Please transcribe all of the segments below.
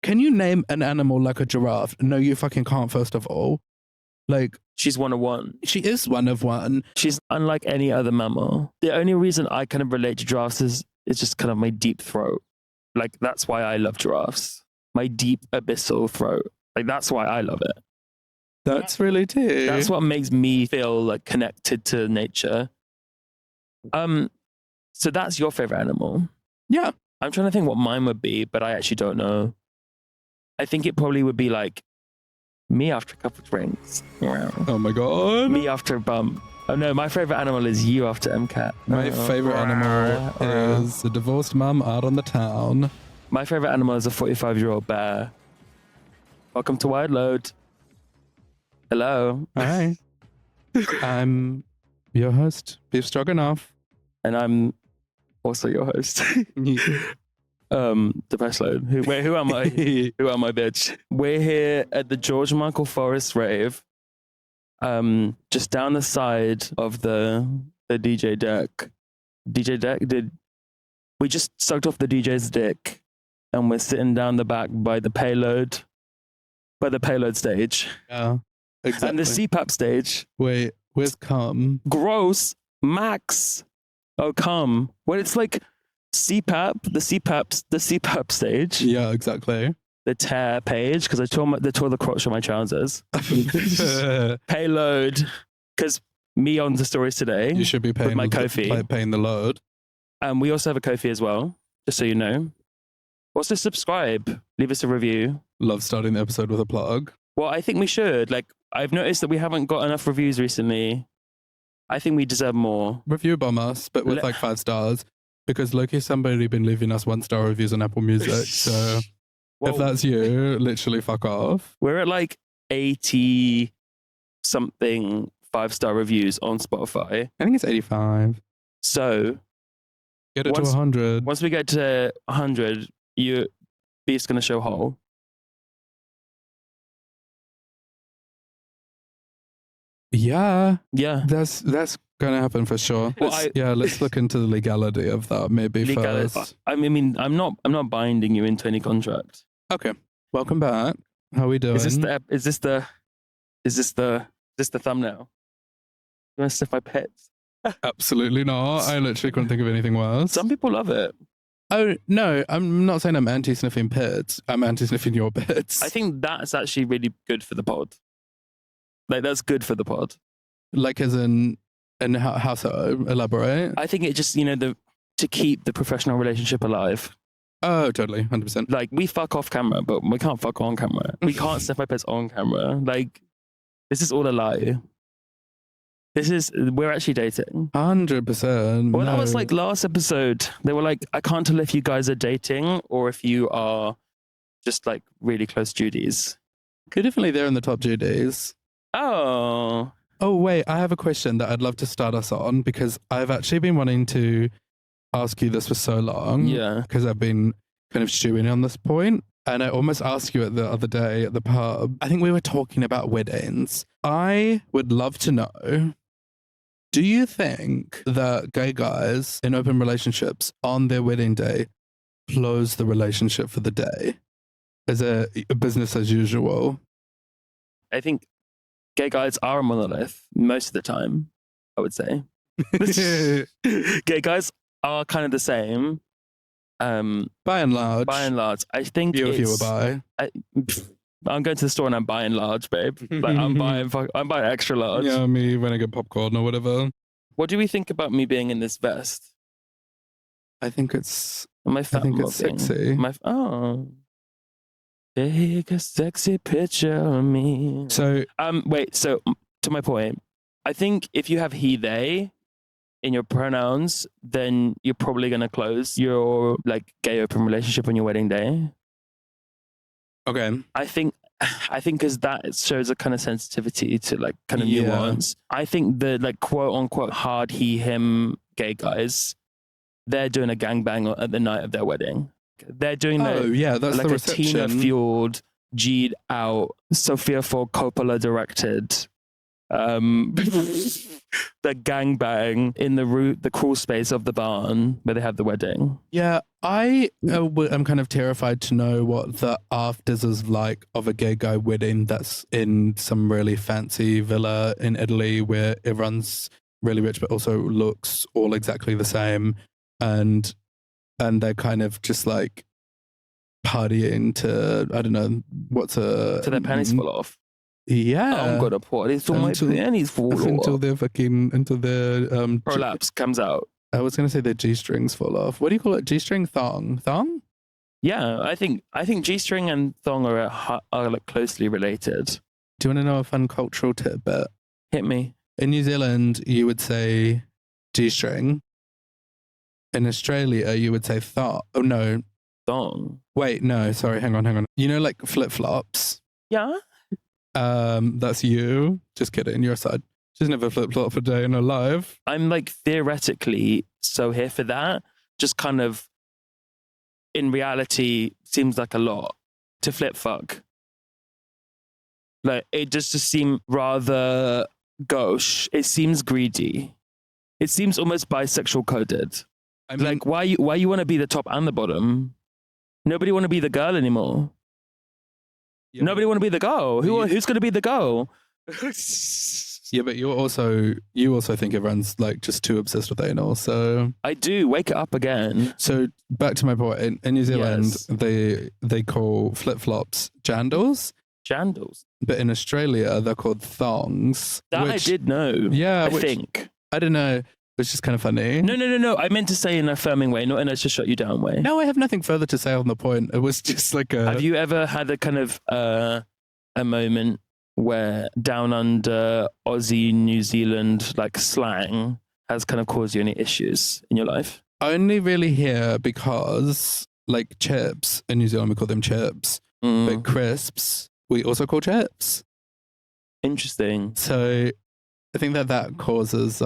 can you name an animal like a giraffe? No, you fucking can't, first of all. Like, She's one of one. she is one of one. She's unlike any other mammal. The only reason I kind of relate to giraffes is just kind of my deep throat. Like, that's why I love giraffes. My deep abyssal throat. Like, that's why I love it. That's really deep. That's what makes me feel like connected to nature. So that's your favorite animal. Yeah. I'm trying to think what mine would be, but I actually don't know. I think it probably would be like me after a couple of drinks. Oh my God. Me after a bump. Oh no, my favorite animal is you after MCAT. My favorite animal is a divorced mum out on the town. My favorite animal is a 45-year-old bear. Welcome to Wide Load. Hello. Hi. I'm your host, Beef Stroganoff. And I'm also your host. Depeche Load. Who am I? Who am I, bitch? We're here at the George Michael Forest rave. Just down the side of the DJ deck. We just sucked off the DJ's dick and we're sitting down the back by the payload stage. Yeah, exactly. And the CPAP stage. Wait, where's cum? Gross. Max. Oh, cum. When it's like CPAP, the CPAP stage. Yeah, exactly. The tear page, because I tore the crotch of my trousers. Payload, because me on the stories today. You should be paying with my Ko-fi. Paying the load. And we also have a Ko-fi as well, just so you know. Also subscribe, leave us a review. Love starting the episode with a plug. Well, I think we should. Like, I've noticed that we haven't got enough reviews recently. I think we deserve more. Review bomb us, but with like 5 stars. Because Loki, somebody been leaving us 1-star reviews on Apple Music. So if that's you, literally fuck off. We're at like 80 something 5-star reviews on Spotify. I think it's 85. So get it to 100. Once we get to 100, Beef's gonna show hole. Yeah. Yeah. That's gonna happen for sure. Well, let's look into the legality of that maybe first. I mean, I'm not binding you into any contract. Okay. Welcome back. How are we doing? Is this the thumbnail? You want to sniff my pets? Absolutely not. I literally couldn't think of anything worse. Some people love it. Oh, no, I'm not saying I'm anti-sniffing pits. I'm anti-sniffing your pits. I think that's actually really good for the pod. Like, that's good for the pod. Like, as in how so? Elaborate. I think it just, to keep the professional relationship alive. Oh, totally. 100%. Like, we fuck off camera, but we can't fuck on camera. We can't sniff my pets on camera. Like, this is all a lie. We're actually dating. 100%. Well, that was like last episode. They were like, I can't tell if you guys are dating or if you are just like really close Judies. You're definitely there in the top Judies. Oh. Oh, wait, I have a question that I'd love to start us on because I've actually been wanting to ask you this for so long. Yeah. Because I've been kind of stewing on this point. And I almost asked you it the other day at the pub. I think we were talking about weddings. I would love to know, do you think that gay guys in open relationships on their wedding day close the relationship for the day? Is it a business as usual? I think gay guys are a monolith most of the time, I would say. Gay guys are kind of the same. By and large. I think if you were bi. I'm going to the store and I'm buying large, babe. Like, I'm buying extra large. Yeah, me when I get popcorn or whatever. What do we think about me being in this vest? I think it's sexy. Take a sexy picture of me. So So to my point, I think if you have he, they in your pronouns, then you're probably going to close your like gay open relationship on your wedding day. Okay. I think because that shows a kind of sensitivity to like kind of nuance. I think the like quote unquote hard he, him gay guys, they're doing a gangbang at the night of their wedding. They're doing that's like the a reception. Tina fueled, G'd out, Sophia Ford Coppola directed the gangbang in the crawl space of the barn where they have the wedding. Yeah, I'm kind of terrified to know what the afters is like of a gay guy wedding that's in some really fancy villa in Italy where everyone's really rich but also looks all exactly the same, and they're kind of just like partying to, I don't know, To their panties fall off. Yeah, I'm gonna party till my panties fall off. until their prolapse comes out. I was gonna say their G-strings fall off. What do you call it? G-string, thong? Yeah, I think G-string and thong are like closely related. Do you want to know a fun cultural tidbit? Hit me. In New Zealand, you would say G-string. In Australia, you would say thong. Oh no, thong. Wait, no, sorry, hang on. You know, like flip-flops? Yeah. That's you. Just kidding, you're a side. She's never flip-flop a day in her life. I'm like theoretically so here for that. Just kind of in reality seems like a lot to flip fuck. Like it just seems rather gauche. It seems greedy. It seems almost bisexual coded. I mean, like why you want to be the top and the bottom? Nobody want to be the girl anymore. Yeah. Nobody want to be the girl. Who's going to be the girl? Yeah, but you also think everyone's like just too obsessed with anal. So I do. Wake it up again. So back to my point. In New Zealand, yes, they call flip flops jandals. Jandals. But in Australia, they're called thongs. That I did know. Yeah, I think. I don't know. It's just kind of funny. No. I meant to say in an affirming way, not in a just shut you down way. No, I have nothing further to say on the point. It was just like a... Have you ever had a kind of a moment where down under Aussie, New Zealand, like slang has kind of caused you any issues in your life? Only really here because like chips, in New Zealand we call them chips, but crisps, we also call chips. Interesting. So I think that causes...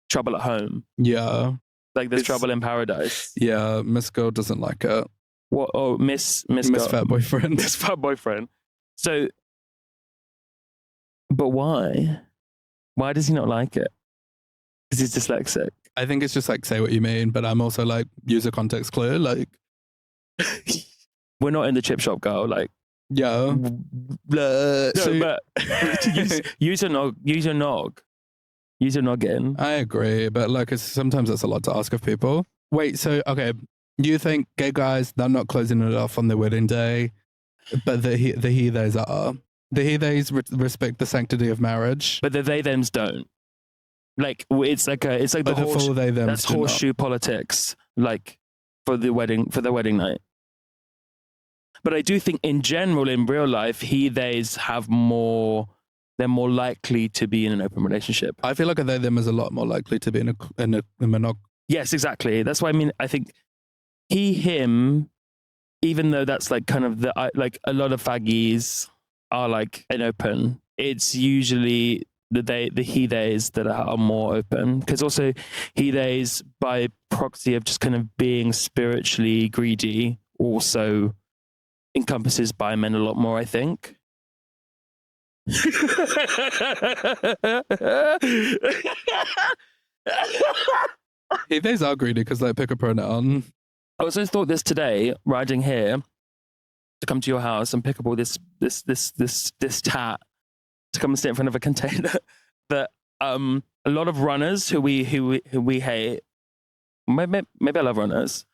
trouble at home. Yeah. Like there's trouble in paradise. Yeah, Miss Girl doesn't like it. What? Oh, Miss Fat Boyfriend. Miss Fat Boyfriend. So, but why? Why does he not like it? Because he's dyslexic. I think it's just like, say what you mean, but I'm also like, user context clear, like. We're not in the chip shop, girl, like. Yeah. But use your nog. Use your noggin. I agree, but like sometimes it's a lot to ask of people. Wait, so okay, you think gay guys, they're not closing it off on their wedding day, but the he-theys are. The he-theys respect the sanctity of marriage, but the they-thems don't. Like it's like the full they-thems. That's horseshoe politics. Like for the wedding night. But I do think in general, in real life, he-theys have more. They're more likely to be in an open relationship. I feel like a they-them is a lot more likely to be in a monog. Yes, exactly. That's why I mean. I think him, even though that's like kind of like a lot of faggies are like an open. It's usually the he-theys that are more open, because also he-theys by proxy of just kind of being spiritually greedy also encompasses bi men a lot more, I think. He-theys are greedy because they pick a pronoun. I also thought this today, riding here to come to your house and pick up all this tat to come and sit in front of a container. That a lot of runners who we hate. Maybe I love runners.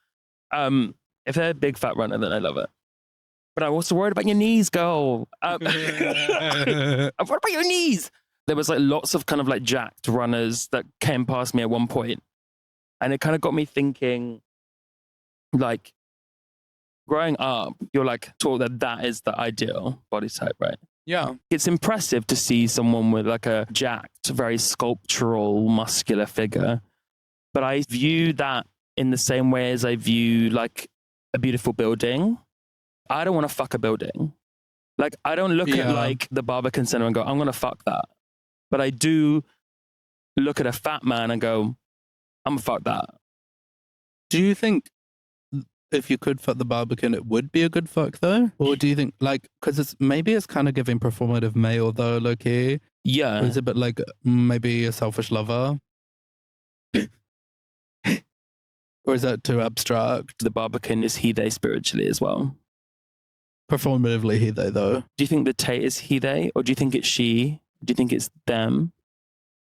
If they're a big fat runner, then I love it. But I'm also worried about your knees, girl. I'm worried about your knees. There was like lots of kind of like jacked runners that came past me at one point, and it kind of got me thinking. Like, growing up, you're like taught that is the ideal body type, right? Yeah. It's impressive to see someone with like a jacked, very sculptural, muscular figure. But I view that in the same way as I view like a beautiful building. I don't want to fuck a building. Like, I don't look at like the Barbican Center and go, I'm going to fuck that. But I do look at a fat man and go, I'm going to fuck that. Do you think if you could fuck the Barbican, it would be a good fuck though? Or do you think like, because it's kind of giving performative male though, low-key. Yeah. Or is it a bit like maybe a selfish lover? Or is that too abstract? The Barbican is he, they spiritually as well. Performatively he, they, though. Do you think the Tate is he, they? Or do you think it's she? Do you think it's them?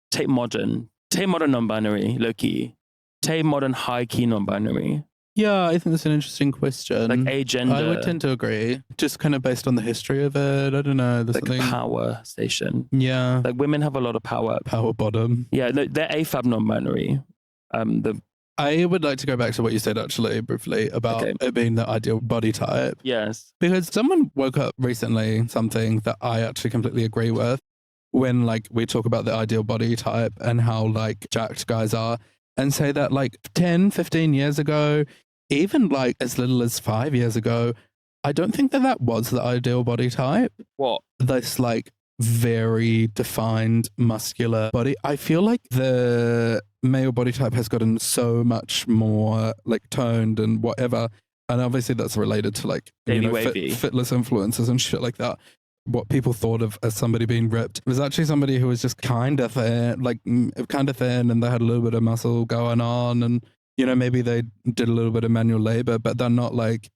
Tate modern non-binary, low-key. Tate modern high-key non-binary. Yeah, I think that's an interesting question. Like agender. I would tend to agree. Just kind of based on the history of it. I don't know. There's like something... power station. Yeah. Like women have a lot of power. Power bottom. Yeah, they're AFAB non-binary. I would like to go back to what you said actually briefly about it being the ideal body type. Yes. Because someone woke up recently, something that I actually completely agree with, when like we talk about the ideal body type and how like jacked guys are, and say that like 10, 15 years ago, even like as little as 5 years ago, I don't think that was the ideal body type. What? This like very defined muscular body. I feel like the male body type has gotten so much more like toned and whatever. And obviously that's related to like, fitless influences and shit like that. What people thought of as somebody being ripped. It was actually somebody who was just kind of thin, and they had a little bit of muscle going on, and maybe they did a little bit of manual labor, but they're not like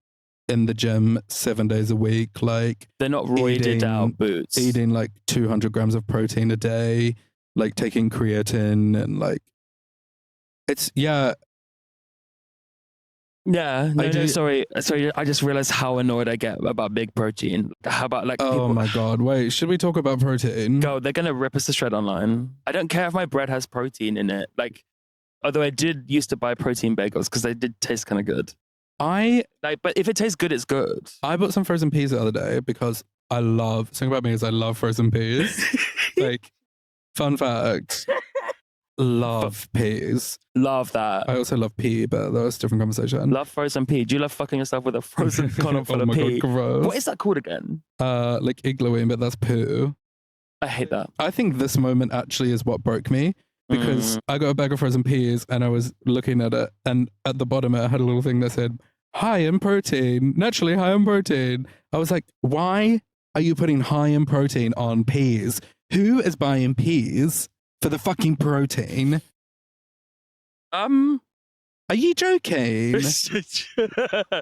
in the gym 7 days a week, like they're not roided out boots, eating like 200 grams of protein a day, like taking creatine, and like it's sorry. I just realized how annoyed I get about big protein. How about like oh my god, wait, should we talk about protein? Go, they're gonna rip us to shred online. I don't care if my bread has protein in it. Like, although I did used to buy protein bagels because they did taste kind of good. But if it tastes good, it's good. I bought some frozen peas the other day because something about me is I love frozen peas. Like, fun fact. Love peas. Love that. I also love pea, but that was a different conversation. Love frozen pea. Do you love fucking yourself with a frozen condom full of pea? God, gross. What is that called again? Like iglooing, but that's poo. I hate that. I think this moment actually is what broke me, because I got a bag of frozen peas and I was looking at it, and at the bottom it had a little thing that said, high in protein, naturally high in protein. I was like, why are you putting high in protein on peas? Who is buying peas for the fucking protein? Are you joking? Have a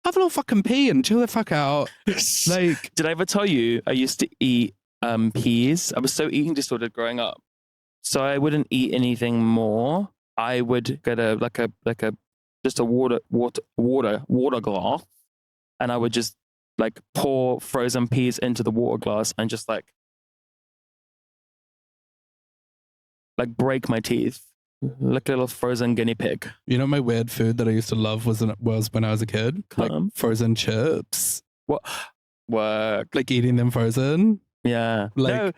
little fucking pea and chill the fuck out. Like, did I ever tell you I used to eat peas? I was so eating disordered growing up, so I wouldn't eat anything more. I would get a water glass, and I would just like pour frozen peas into the water glass and just like break my teeth. Like a little frozen guinea pig. You know, my weird food that I used to love was when I was a kid? Like frozen chips. What? Work. Like eating them frozen. Yeah. No,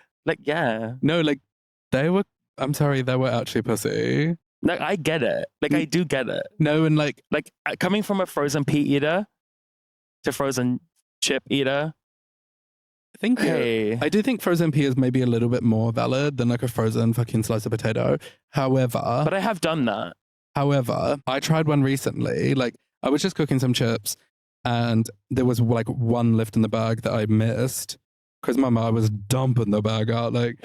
they were, I'm sorry, they were actually pussy. Like, I get it. Like, I do get it. No, and like coming from a frozen pea eater to frozen chip eater. I do think frozen pea is maybe a little bit more valid than like a frozen fucking slice of potato. However... But I have done that. However, I tried one recently. Like, I was just cooking some chips and there was like one left in the bag that I missed because my mom was dumping the bag out. Like,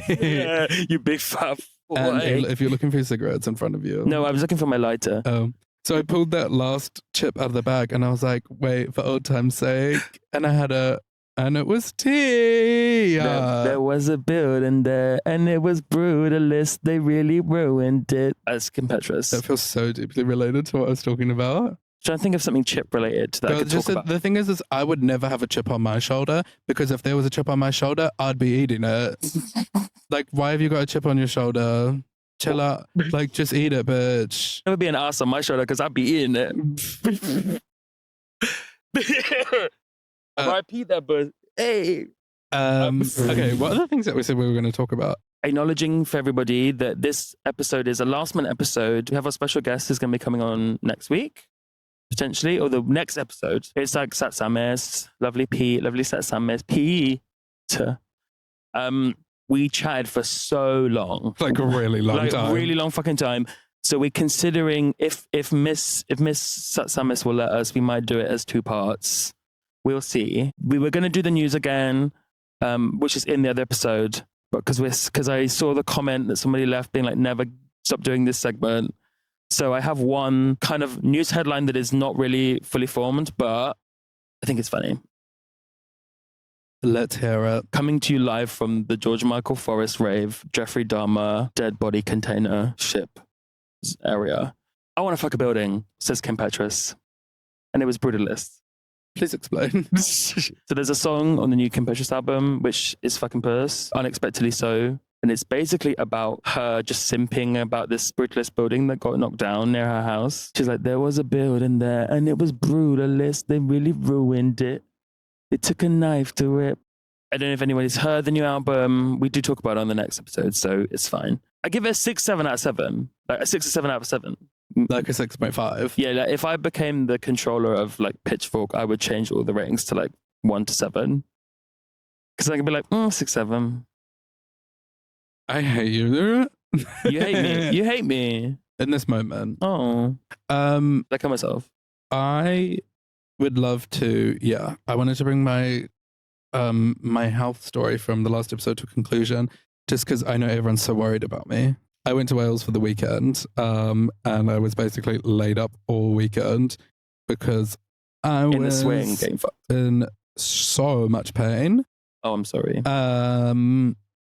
yeah, you big fat boy. And if you're looking for cigarettes in front of you... No, I was looking for my lighter. Oh. So I pulled that last chip out of the bag and I was like, wait, for old time's sake. And I had and it was tea. There was a building there, and it was brutalist. They really ruined it. As Petras. That feels so deeply related to what I was talking about. Trying to think of something chip related that I could talk about. The thing is I would never have a chip on my shoulder, because if there was a chip on my shoulder, I'd be eating it. Like, why have you got a chip on your shoulder? Chill out. Like, just eat it, bitch. There would be an ass on my shoulder because I'd be eating it. Repeat that, but hey. Okay, what are the things that we said we were going to talk about? Acknowledging for everybody that this episode is a last minute episode. We have our special guest who's going to be coming on next week, potentially, or the next episode. It's like Satsames, lovely Pete, lovely Satsames, Pete. We chatted for so long. Like a really long time. Like a really long fucking time. So we're considering if Miss Satsames will let us, we might do it as 2 parts. We'll see. We were going to do the news again, which is in the other episode, but because I saw the comment that somebody left being like, never stop doing this segment. So I have one kind of news headline that is not really fully formed, but I think it's funny. Let's hear it. Coming to you live from the George Michael Forest rave, Jeffrey Dahmer dead body container ship area. I want to fuck a building, says Kim Petras. And it was Brutalist. Please explain. So there's a song on the new Kim Petras album, which is fucking puss, unexpectedly so. And it's basically about her just simping about this Brutalist building that got knocked down near her house. She's like, there was a building there and it was Brutalist. They really ruined it. They took a knife to it. I don't know if anybody's heard the new album. We do talk about it on the next episode, so it's fine. I give it a 6, 7 out of 7. Like a 6 or 7 out of 7. Like a 6.5. Yeah, like if I became the controller of like Pitchfork, I would change all the ratings to like 1 to 7. Because I could be like, 6, 7. I hate you. You hate me. You hate me. In this moment. Oh. Like myself. I would love to, I wanted to bring my my health story from the last episode to a conclusion, just because I know everyone's so worried about me. I went to Wales for the weekend, and I was basically laid up all weekend because I was in the swing getting fucked. In so much pain. Oh, I'm sorry.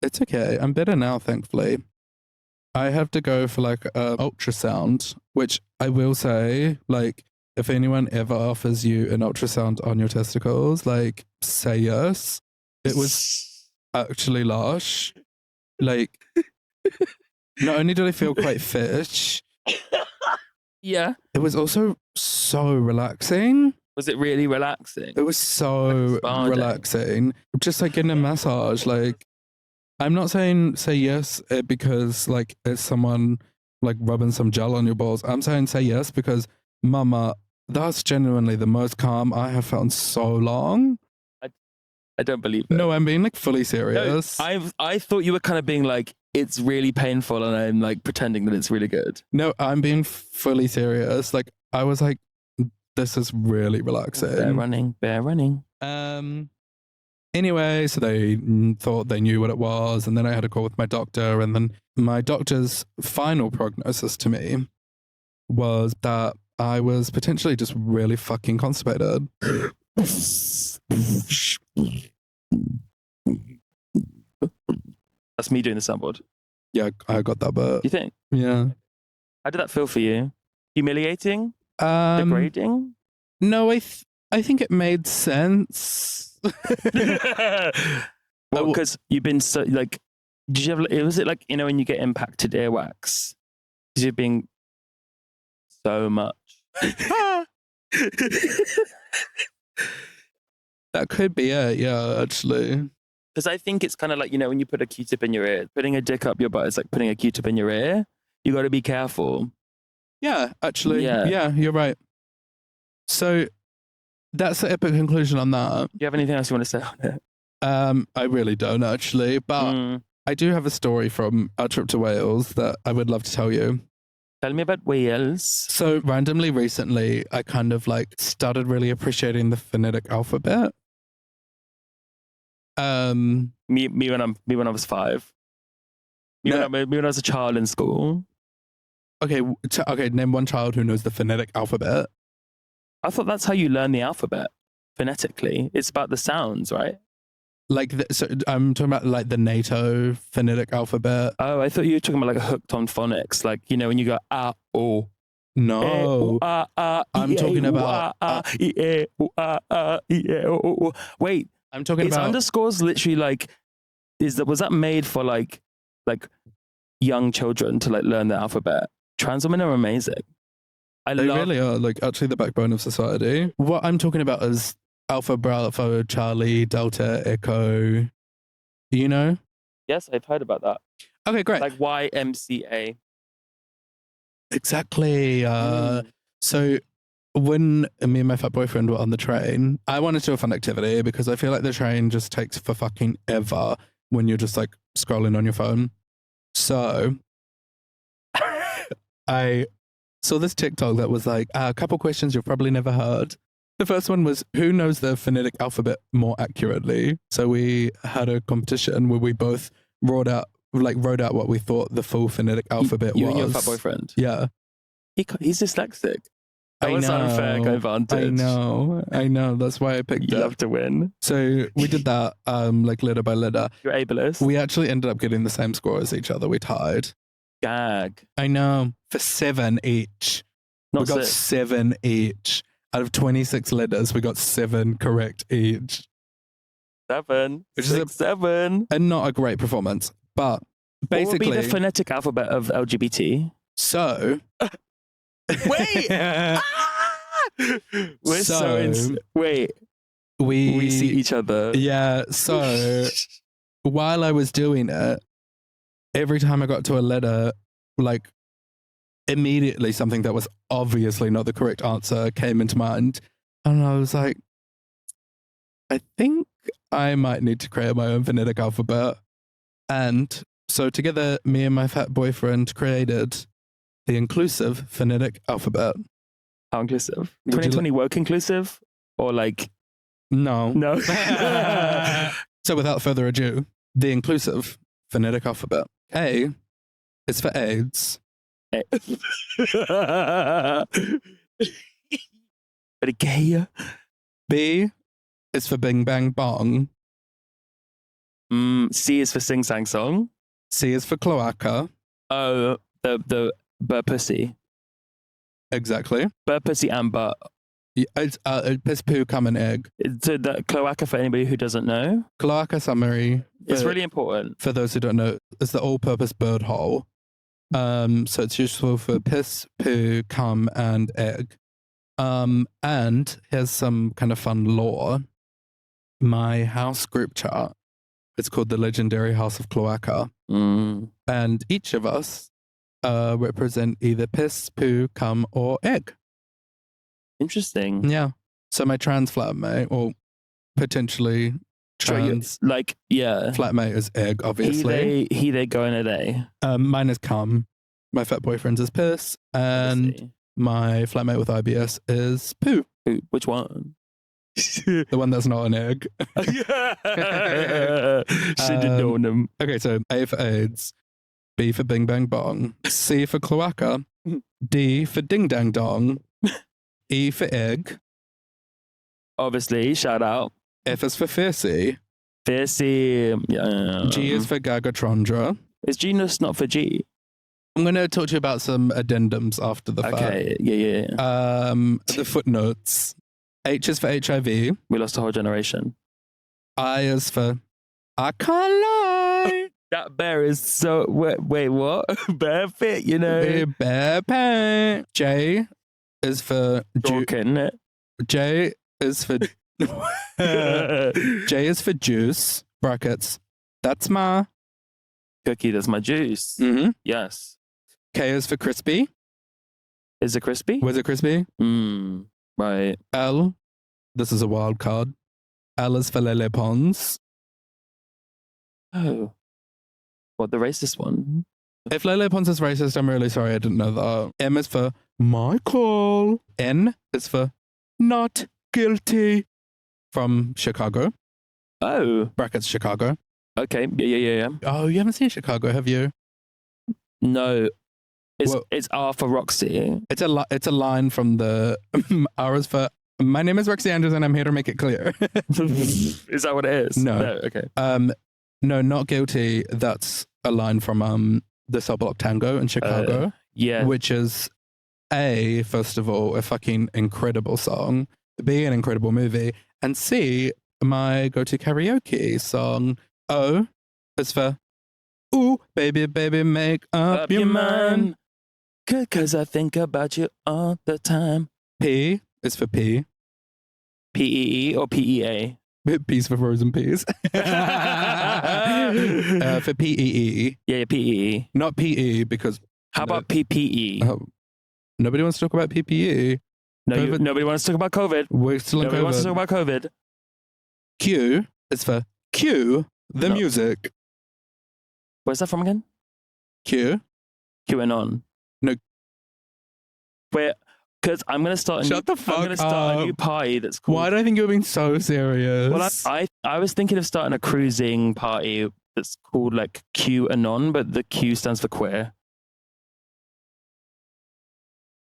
It's okay. I'm better now, thankfully. I have to go for like an ultrasound, which I will say, like, if anyone ever offers you an ultrasound on your testicles, like, say yes. It was actually lush. Like, not only did I feel quite fish, yeah, it was also so relaxing. Was it really relaxing? It was so relaxing. Just like getting a massage. Like, I'm not saying say yes because like it's someone like rubbing some gel on your balls. I'm saying say yes because, mama, that's genuinely the most calm I have felt in so long. I don't believe it. No, I'm being like fully serious. No, I thought you were kind of being like, it's really painful and I'm like pretending that it's really good. No, I'm being fully serious. Like, I was like, this is really relaxing. Bear running. Anyway, so they thought they knew what it was, and then I had a call with my doctor, and then my doctor's final prognosis to me was that I was potentially just really fucking constipated. That's me doing the soundboard. Yeah, I got that bit. You think? Yeah. How did that feel for you? Humiliating? Degrading? No, I think it made sense. Well, because you've been so like, did you have? Was it like, you know, when you get impacted earwax? Because you're being so much. That could be it. Yeah, actually. Because I think it's kind of like, you know, when you put a Q-tip in your ear, putting a dick up your butt is like putting a Q-tip in your ear. You got to be careful. Yeah, actually. Yeah. Yeah, you're right. So that's the epic conclusion on that. Do you have anything else you want to say on it? I really don't actually, but I do have a story from our trip to Wales that I would love to tell you. Tell me about Wales. So randomly recently, I kind of like started really appreciating the phonetic alphabet. Me when I was 5. Me when I was a child in school. Okay, name one child who knows the phonetic alphabet. I thought that's how you learn the alphabet phonetically. It's about the sounds, right? Like, so I'm talking about like the NATO phonetic alphabet. Oh, I thought you were talking about like hooked on phonics, like, you know, when you go oh. No, I'm talking about. Wait, I'm talking about underscores. Literally, like, was that made for like young children to like learn the alphabet? Trans women are amazing. They really are, like, actually the backbone of society. What I'm talking about is Alpha, Bravo, Charlie, Delta, Echo. You know? Yes, I've heard about that. Okay, great. Like YMCA. Exactly. So when me and my fat boyfriend were on the train, I wanted to do a fun activity because I feel like the train just takes for fucking ever when you're just like scrolling on your phone. So I saw this TikTok that was like a couple questions you've probably never heard. The first one was, who knows the phonetic alphabet more accurately? So we had a competition where we both wrote out what we thought the full phonetic alphabet You was. and your fat boyfriend. Yeah. He's dyslexic. That I was know. unfair advantage. I know. That's why I picked You it. love to win. So we did that, like letter by letter. You're ableist. We actually ended up getting the same score as each other. We tied. Gag. I know. For 7 each. Not we got 6. 7 each. Out of 26 letters, we got 7 correct each. 7. Which 6, 7. And not a great performance. But basically. What would be the phonetic alphabet of LGBT? So. Wait! Wait. We see each other. Yeah. So while I was doing it, every time I got to a letter, like immediately something that was obviously not the correct answer came into mind. And I was like, I think I might need to create my own phonetic alphabet. And so together, me and my fat boyfriend created the inclusive phonetic alphabet. How inclusive? 2020 woke inclusive? Or like... No. No. So without further ado, the inclusive phonetic alphabet. A is for AIDS. But gay. B is for Bing Bang Bong. C is for Sing Sang Song. C is for Cloaca. Oh, the bird pussy. Exactly. Bird pussy and butt. Yeah, it's piss, poo, cum, and egg. So the cloaca, for anybody who doesn't know. Cloaca summary. It's really important. For those who don't know, is the all-purpose bird hole. So it's useful for piss, poo, cum, and egg. And here's some kind of fun lore. My house group chat, it's called the Legendary House of Cloaca. And each of us represent either piss, poo, cum, or egg. Interesting. Yeah. So my trans flatmate, or potentially trans flatmate is egg, obviously. He, they, go in a day. Mine is cum. My fat boyfriend's is piss. And my flatmate with IBS is poo. Which one? The one that's not an egg. Should have known him. Okay, so A for AIDS, B for Bing Bang Bong, C for Cloaca, D for Ding Dang Dong, E for egg. Obviously, shout out. F is for Fiercey. Fiercey. Yeah. G is for Gagatrondra. Is genus not for G? I'm going to talk to you about some addendums after the fact. Okay, yeah. The footnotes. H is for HIV. We lost a whole generation. I is for I can't lie. That bear is so... Wait, what? Bear fit, you know? Bear pant. J is for... Jorkin. J is for... J is for juice. Brackets. That's my... Cookie, that's my juice. Mm-hmm. Yes. K is for crispy. Is it crispy? Was it crispy? Right. L. This is a wild card. L is for Lele Pons. Oh. What, the racist one? If Lele Pons is racist, I'm really sorry I didn't know that. M is for Michael. N is for not guilty. From Chicago. Oh. Brackets Chicago. Okay. Yeah. Oh, you haven't seen Chicago, have you? No. It's R for Roxy. It's a line from the R is for my name is Roxy Andrews and I'm here to make it clear. Is that what it is? No. Okay. No, not guilty. That's a line from the Cell Block Tango in Chicago. Yeah. Which is A, first of all, a fucking incredible song. B, an incredible movie. And C, my go-to karaoke song. O is for ooh, baby, baby, make up your mind. Cause I think about you all the time. P is for P. P-E-E or P-E-A? P's for frozen peas. For P-E-E. Yeah, P-E-E. Not P-E because... How about P-P-E? Nobody wants to talk about P-P-E. No, nobody wants to talk about COVID. We're still in Nobody COVID. wants to talk about COVID. Q is for cue the music. Where's that from again? Q. QAnon. No. Wait, because I'm going to start Shut the fuck I'm going to start a new party that's called... Why do I think you're being so serious? Well, I was thinking of starting a cruising party that's called like QAnon, but the Q stands for queer.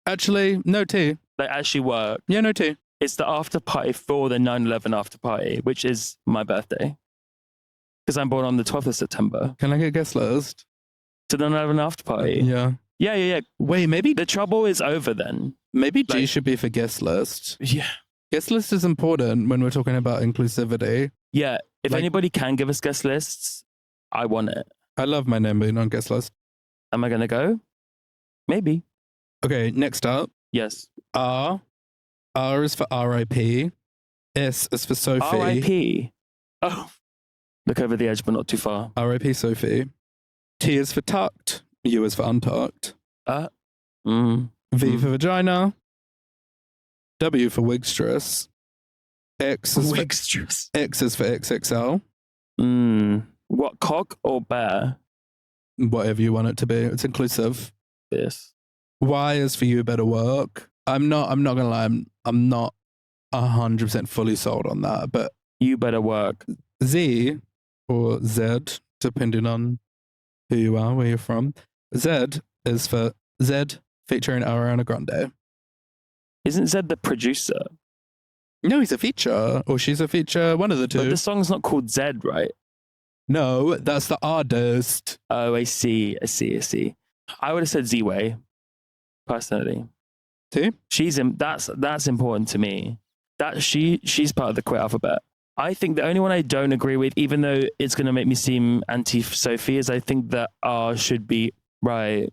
Actually, no tea. They actually work. Yeah, no tea. It's the after party for the 9/11 after party, which is my birthday. Because I'm born on the 12th of September. Can I get a guest list? To the 9/11 after party. Yeah. Yeah. Wait, maybe The trouble is over then. Maybe G should be for guest list. Yeah. Guest list is important when we're talking about inclusivity. Yeah. If Like- anybody can give us guest lists, I want it. I love my name being on guest list. Am I going to go? Maybe. Okay, next up. Yes. R. R is for RIP. S is for Sophie. R.I.P. Oh. Look over the edge, but not too far. RIP Sophie. T is for tucked. U is for untucked. V for vagina. W for wigstress. X is Wigstress. X is for XXL. What, cock or bear? Whatever you want it to be. It's inclusive. This. Y is for you better work. I'm not gonna lie, I'm not 100% fully sold on that, but You better work. Z or Z, depending on who you are, where you're from. Z is for Z featuring Ariana Grande. Isn't Zed the producer? No, he's a feature, or she's a feature, one of the two. But the song's not called Zed, right? No, that's the artist. Oh, I see. I would have said Z-Way, personally. See? That's important to me. That she's part of the queer alphabet. I think the only one I don't agree with, even though it's going to make me seem anti-Sophie, is I think that R should be right.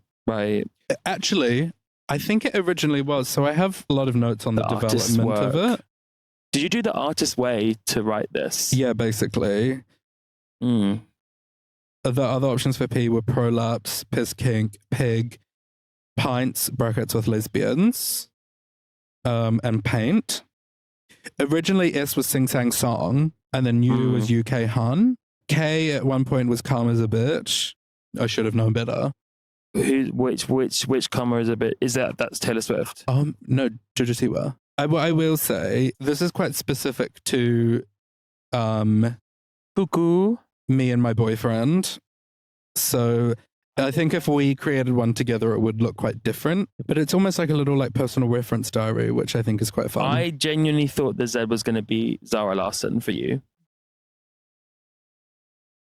Actually, I think it originally was. So I have a lot of notes on the artist's development of work. it. Did you do the artist way to write this? Yeah, basically. Mm. The other options for P were prolapse, piss kink, pig, pints, brackets with lesbians, and paint. Originally, S was Sing Sang Song, and then U was UK Hun. K at one point was Calm as a Bitch. I should have known better. Which comma is a bit? Is that's Taylor Swift? No, Jojo Siwa. I will say this is quite specific to Cuckoo. me and my boyfriend. So I think if we created one together, it would look quite different. But it's almost like a little like personal reference diary, which I think is quite fun. I genuinely thought the Z was going to be Zara Larsson for you.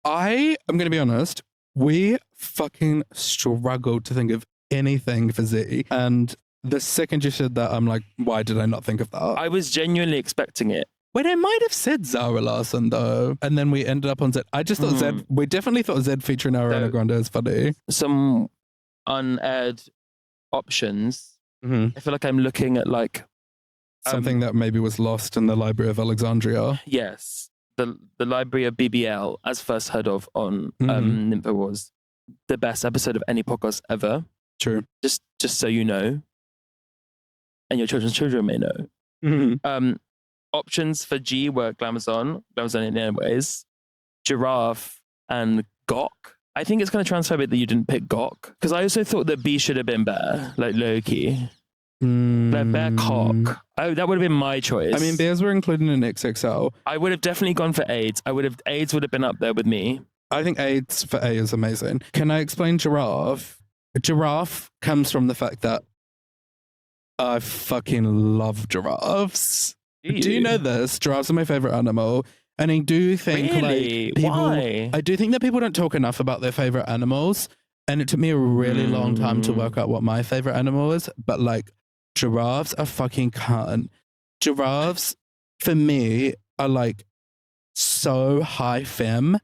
I am going to be honest. We fucking struggled to think of anything for Z. And the second you said that, I'm like, why did I not think of that? I was genuinely expecting it. Wait, I might have said Zara Larsson though. And then we ended up on Z. I just thought Z, we definitely thought Z featuring Ariana Grande is funny. Some unaired options. Mm-hmm. I feel like I'm looking at like Something that maybe was lost in the Library of Alexandria. Yes. The Library of BBL, as first heard of on Nympho, was the best episode of any podcast ever. True. Just so you know. And your children's children may know. Mm-hmm. Options for G were Glamazon in anyways, Giraffe, and Gok. I think it's kind of transphobic that you didn't pick Gok, because I also thought that B should have been better, like low-key. Like Bear Cock. Oh, that would have been my choice. I mean, bears were included in XXL. I would have definitely gone for AIDS. AIDS would have been up there with me. I think AIDS for A is amazing. Can I explain giraffe? Giraffe comes from the fact that I fucking love giraffes. Do you know this? Giraffes are my favorite animal. And I do think really? like people, Why? I do think that people don't talk enough about their favorite animals. And it took me a really long time to work out what my favorite animal is. But like giraffes are fucking cunt. Giraffes for me are like so high femme.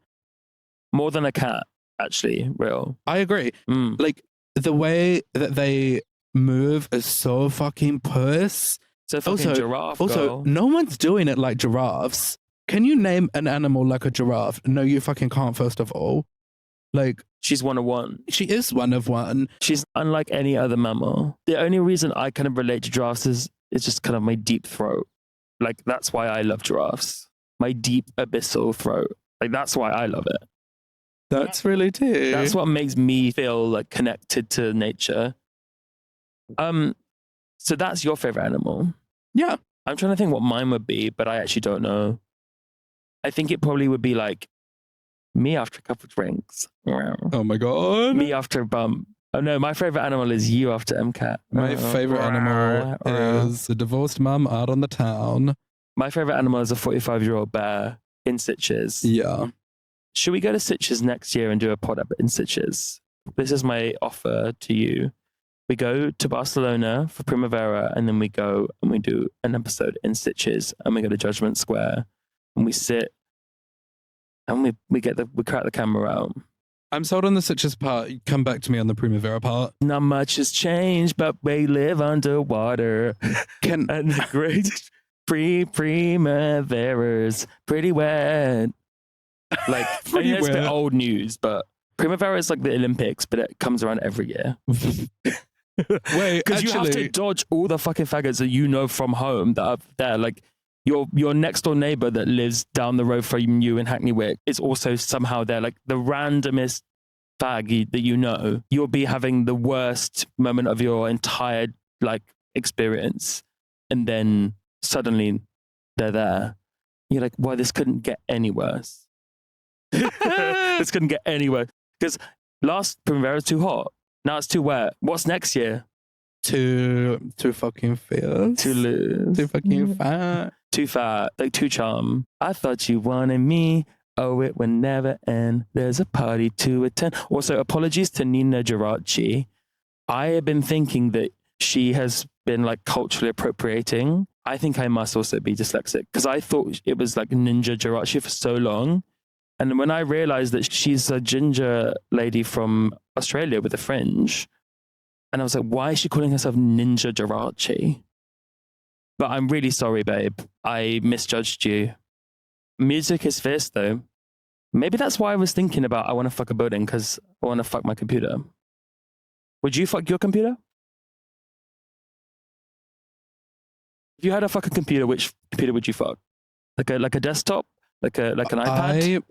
More than a cat, actually, real. I agree. Like the way that they move is so fucking puss. So fucking giraffe. Also, girl. no one's doing it like giraffes. Can you name an animal like a giraffe? No, you fucking can't, first of all. Like, she's one of one. She is one of one. She's unlike any other mammal. The only reason I kind of relate to giraffes is just kind of my deep throat. Like, that's why I love giraffes. My deep abyssal throat. Like, that's why I love it. That's really too. That's what makes me feel like connected to nature. So that's your favorite animal. Yeah. I'm trying to think what mine would be, but I actually don't know. I think it probably would be like Me after a couple of drinks. Oh my God. Me after a bump. Oh no, my favorite animal is you after MCAT. My favorite animal is a divorced mum out on the town. My favorite animal is a 45-year-old bear in Sitges. Yeah. Should we go to Sitges next year and do a pod up in Sitges? This is my offer to you. We go to Barcelona for Primavera, and then we go and we do an episode in Sitges, and we go to Judgment Square, and we sit, and we crack the camera out. I'm sold on the Sitges part. Come back to me on the Primavera part. Not much has changed, but we live underwater. And the great Primaveras pretty wet. Like, I mean, it's a bit old news, but Primavera is like the Olympics, but it comes around every year. Wait, because you have to dodge all the fucking faggots that you know from home that are there. Like your next door neighbor that lives down the road from you in Hackney Wick is also somehow there. Like the randomest fag that you know, you'll be having the worst moment of your entire like experience, and then suddenly they're there. You're like, well, this couldn't get any worse. This couldn't get any worse because last Primavera was too hot. Now it's too wet. What's next year? Too fucking fierce. Too loose. Too fucking fat. Too fat. Like too charm. I thought you wanted me. Oh, it would never end. There's a party to attend. Also, apologies to Nina Geraci. I have been thinking that she has been like culturally appropriating. I think I must also be dyslexic because I thought it was like Ninja Geraci for so long. And when I realized that she's a ginger lady from Australia with a fringe, and I was like, why is she calling herself Ninja Geraci? But I'm really sorry, babe. I misjudged you. Music is fierce, though. Maybe that's why I was thinking about I want to fuck a building, because I want to fuck my computer. Would you fuck your computer? If you had a fucking computer, which computer would you fuck? Like a desktop? Like an iPad? I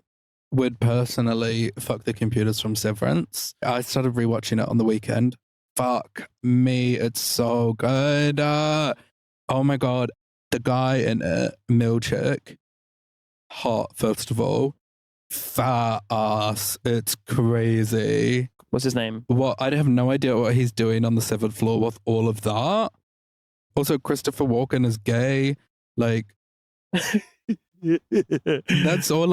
would personally fuck the computers from Severance. I started rewatching it on the weekend. Fuck me, it's so good. Oh my God. The guy in it, Milchick, hot, first of all. Fat ass. It's crazy. What's his name? What? I have no idea what he's doing on the 7th floor with all of that. Also, Christopher Walken is gay. Like, that's all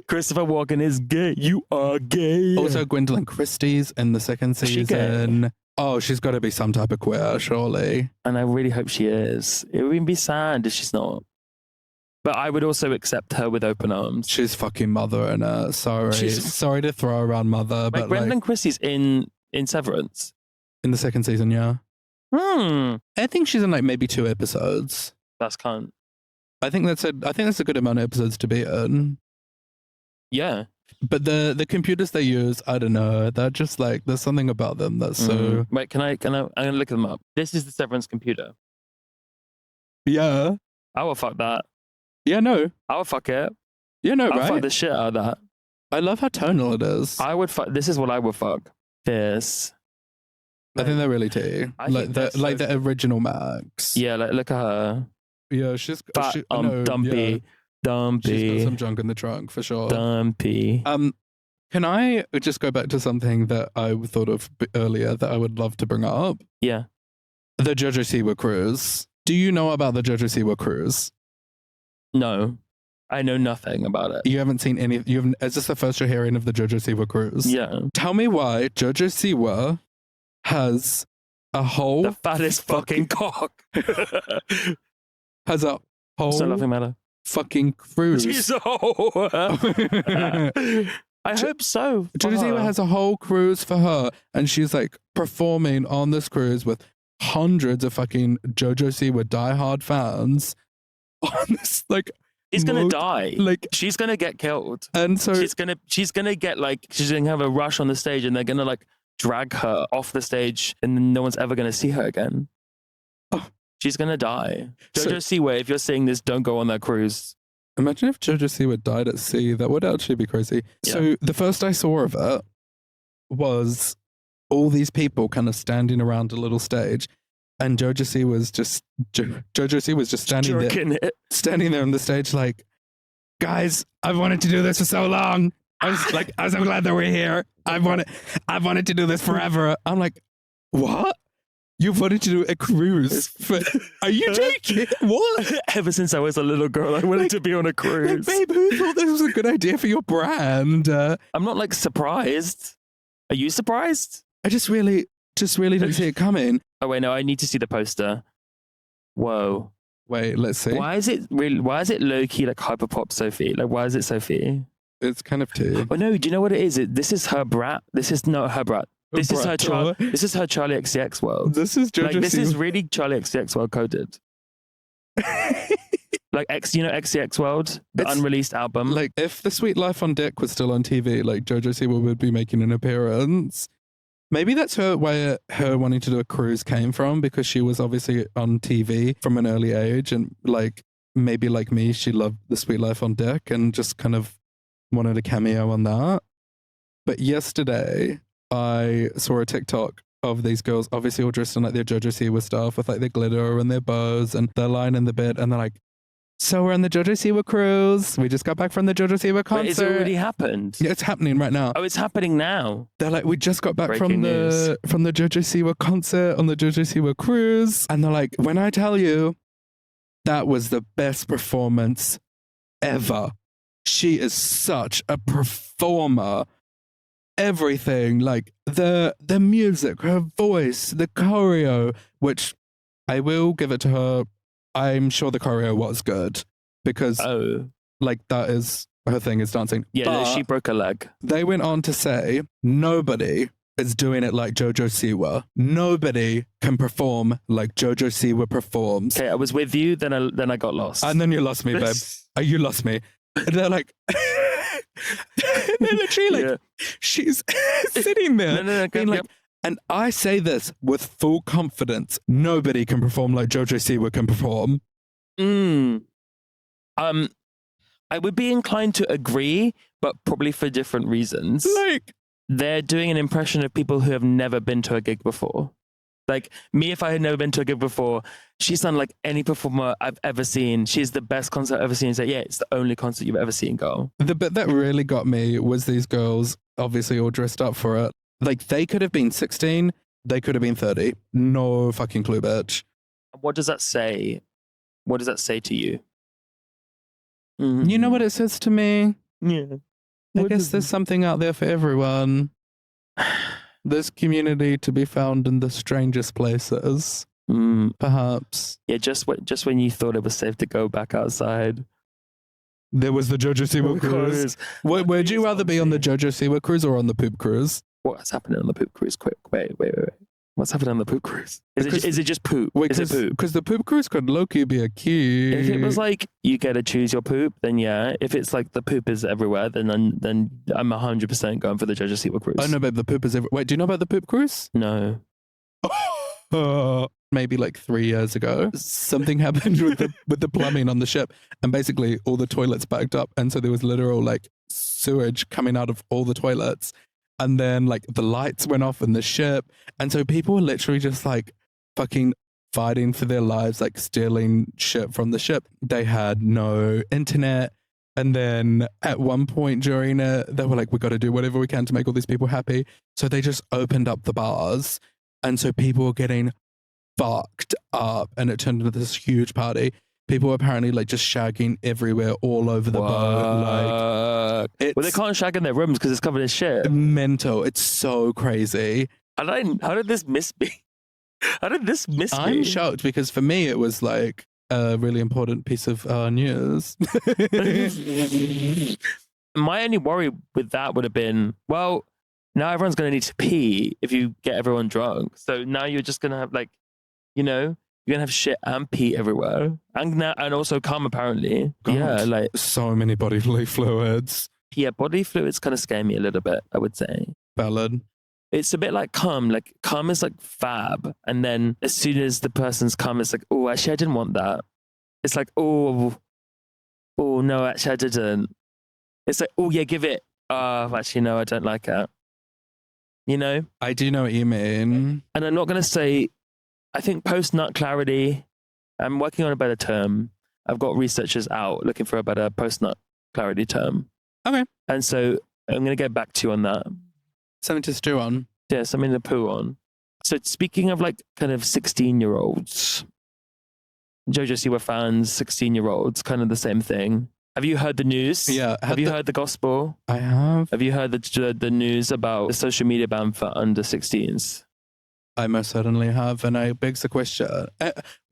Christopher Walken is gay. You are gay. Also, Gwendolyn Christie's in the second season. Oh, she's got to be some type of queer, surely. And I really hope she is. It would be sad if she's not. But I would also accept her with open arms. She's fucking Mother in it. Sorry to throw around Mother. But Gwendolyn Christie's in Severance. In the second season, yeah. I think she's in like maybe 2 episodes. That's cunt. I think that's a good amount of episodes to be in. Yeah. But the computers they use, I don't know. They're just like, there's something about them that's so. Wait, I'm gonna look them up. This is the Severance computer. Yeah. I will fuck that. Yeah, no. I would fuck it. Yeah, no, right? I'll fuck the shit out of that. I love how tonal it is. I would fuck. This is what I would fuck. This. I think they're really tea. Like the original Max. Yeah, like look at her. Yeah, she's fat, dumpy. Yeah. Dumpy. She's got some junk in the trunk for sure. Dumpy. Can I just go back to something that I thought of earlier that I would love to bring up? Yeah. The Jojo Siwa cruise. Do you know about the Jojo Siwa cruise? No. I know nothing about it. You haven't seen any. Is this the first you're hearing of the Jojo Siwa cruise? Yeah. Tell me why Jojo Siwa has a whole the fattest fucking cock. Has a whole so nothing matter. Fucking cruise. I hope so. Jojo Siwa has a whole cruise for her, and she's like performing on this cruise with hundreds of fucking Jojo Siwa diehard fans. On this, like, she's gonna die. Like, she's gonna get killed, and so she's gonna get like, she's gonna have a rush on the stage, and they're gonna like drag her off the stage, and then no one's ever gonna see her again. Oh. She's gonna die. Jojo Siwa, if you're seeing this, don't go on that cruise. Imagine if Jojo Siwa died at sea. That would actually be crazy. Yeah. So the first I saw of it was all these people kind of standing around a little stage, and Jojo Siwa was just standing there, standing there on the stage, like, guys, I've wanted to do this for so long. I'm so glad that we're here. I've wanted to do this forever. I'm like, what? You've wanted to do a cruise? Are you joking? What? Ever since I was a little girl, I wanted to be on a cruise. Babe, who thought this was a good idea for your brand? I'm not like surprised. Are you surprised? I just really didn't see it coming. Oh wait, no, I need to see the poster. Whoa. Wait, let's see. Why is it low key like hyperpop Sophie? Like, why is it Sophie? It's kind of too. Oh no, do you know what it is? This is her brat. This is not her brat. This is her This is her Charlie XCX world. This is JoJo. Like, this is really Charlie XCX world coded. Like XCX World, the unreleased album. Like, if The Sweet Life on Deck was still on TV, like JoJo Siwa would be making an appearance. Maybe that's where her wanting to do a cruise came from, because she was obviously on TV from an early age, and like maybe like me, she loved The Sweet Life on Deck and just kind of wanted a cameo on that. But yesterday, I saw a TikTok of these girls, obviously all dressed in like their JoJo Siwa stuff with like their glitter and their bows, and they're lying in the bed and they're like, so we're on the JoJo Siwa cruise. We just got back from the JoJo Siwa concert. Wait, it's already happened. Yeah, it's happening right now. Oh, it's happening now. They're like, we just got back Breaking from the JoJo Siwa concert on the JoJo Siwa cruise. And they're like, when I tell you, that was the best performance ever. She is such a performer. Everything, like the music, her voice, the choreo, which I will give it to her. I'm sure the choreo was good, because like that is her thing, is dancing. Yeah, but she broke a leg. They went on to say nobody is doing it like JoJo Siwa. Nobody can perform like JoJo Siwa performs. Okay, I was with you, then I got lost. And then you lost me, babe. You lost me. And they're like, they're literally like, she's sitting there being like, and I say this with full confidence, nobody can perform like JoJo Siwa can perform. I would be inclined to agree, but probably for different reasons. Like, they're doing an impression of people who have never been to a gig before. Like me, if I had never been to a gig before, she's done like any performer I've ever seen. She's the best concert I've ever seen. So yeah, it's the only concert you've ever seen, girl. The bit that really got me was these girls obviously all dressed up for it. Like, they could have been 16, they could have been 30. No fucking clue, bitch. What does that say? What does that say to you? You know what it says to me? Yeah. I guess there's something out there for everyone. There's community to be found in the strangest places. Perhaps. Yeah, just when you thought it was safe to go back outside, there was the JoJo Siwa cruise. Would you rather be on the JoJo Siwa cruise or on the poop cruise? What's happening on the poop cruise? Quick, wait. What's happening on the poop cruise? Is it just poop? Is it poop? Because the poop cruise could low-key be a key. If it was like you get to choose your poop, then yeah. If it's like the poop is everywhere, then I'm 100% going for the JoJo Siwa cruise. Oh no, babe, the poop is everywhere. Wait, do you know about the poop cruise? No. Maybe like 3 years ago, something happened with the plumbing on the ship, and basically all the toilets backed up, and so there was literal like sewage coming out of all the toilets. And then like the lights went off in the ship. And so people were literally just like fucking fighting for their lives, like stealing shit from the ship. They had no internet. And then at one point during it, they were like, we got to do whatever we can to make all these people happy. So they just opened up the bars. And so people were getting fucked up. And it turned into this huge party. People were apparently like just shagging everywhere all over the boat. Like, well, they can't shag in their rooms because it's covered in shit. Mental. It's so crazy. How did this miss me? How did this miss me? I'm shocked because for me it was like a really important piece of news. My only worry with that would have been, well, now everyone's going to need to pee if you get everyone drunk. So now you're just going to have like, you're going to have shit and pee everywhere. And also cum, apparently. God, yeah, like so many bodily fluids. Yeah, bodily fluids kind of scare me a little bit, I would say. Valid. It's a bit like cum. Like, cum is like fab. And then as soon as the person's cum, it's like, oh, actually, I didn't want that. It's like, oh, no, actually, I didn't. It's like, oh, yeah, give it. Actually, no, I don't like it. I do know what you mean. And I'm not going to say, I think post-nut clarity, I'm working on a better term. I've got researchers out looking for a better post-nut clarity term. Okay. And so I'm going to get back to you on that. Something to stew on. Yeah, something to poo on. So speaking of like kind of 16-year-olds, Jojo Siwa fans, 16-year-olds, kind of the same thing. Have you heard the news? Yeah. Have you heard the gospel? I have. Have you heard the news about the social media ban for under 16s? I most certainly have. And it begs the question.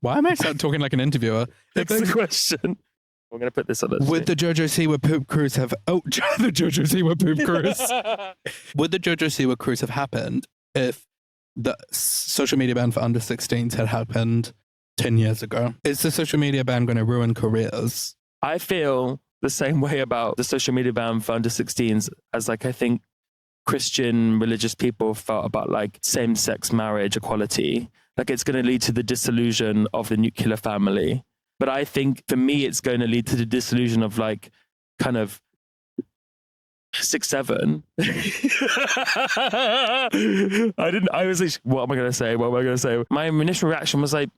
Why am I talking like an interviewer? That's the question. We're going to put this on. Would the Jojo Siwa poop cruise have... Oh, the Jojo Siwa poop cruise. Would the Jojo Siwa cruise have happened if the social media ban for under 16s had happened 10 years ago? Is the social media ban going to ruin careers? I feel the same way about the social media ban for under 16s as like I think Christian religious people felt about like same-sex marriage equality. Like it's going to lead to the dissolution of the nuclear family. But I think for me, it's going to lead to the dissolution of like kind of 6-7. I was like, what am I going to say? What am I going to say? My initial reaction was like,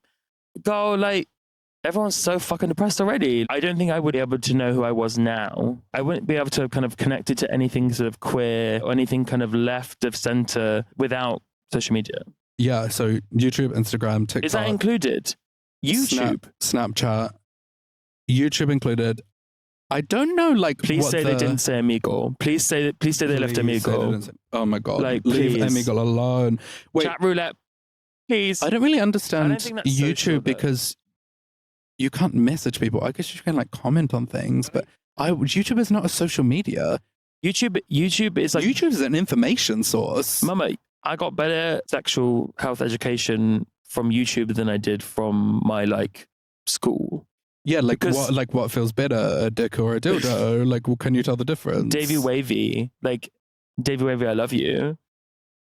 go, like, everyone's so fucking depressed already. I don't think I would be able to know who I was now. I wouldn't be able to kind of connect it to anything sort of queer or anything kind of left of center without social media. Yeah, so YouTube, Instagram, TikTok. Is that included? YouTube? Snapchat, YouTube included. I don't know, like, please say they didn't say Amigo. Please say they left Amigo. Oh my God. Like, leave please. Amigo alone. Wait, Chat roulette, please. I don't really understand think that's social, YouTube because you can't message people. I guess you can like comment on things, but YouTube is not a social media. YouTube is like... YouTube is an information source. Mama, I got better sexual health education from YouTube than I did from my like school. Yeah, like what feels better, a dick or a dildo? Like, can you tell the difference? Davey Wavy, I love you.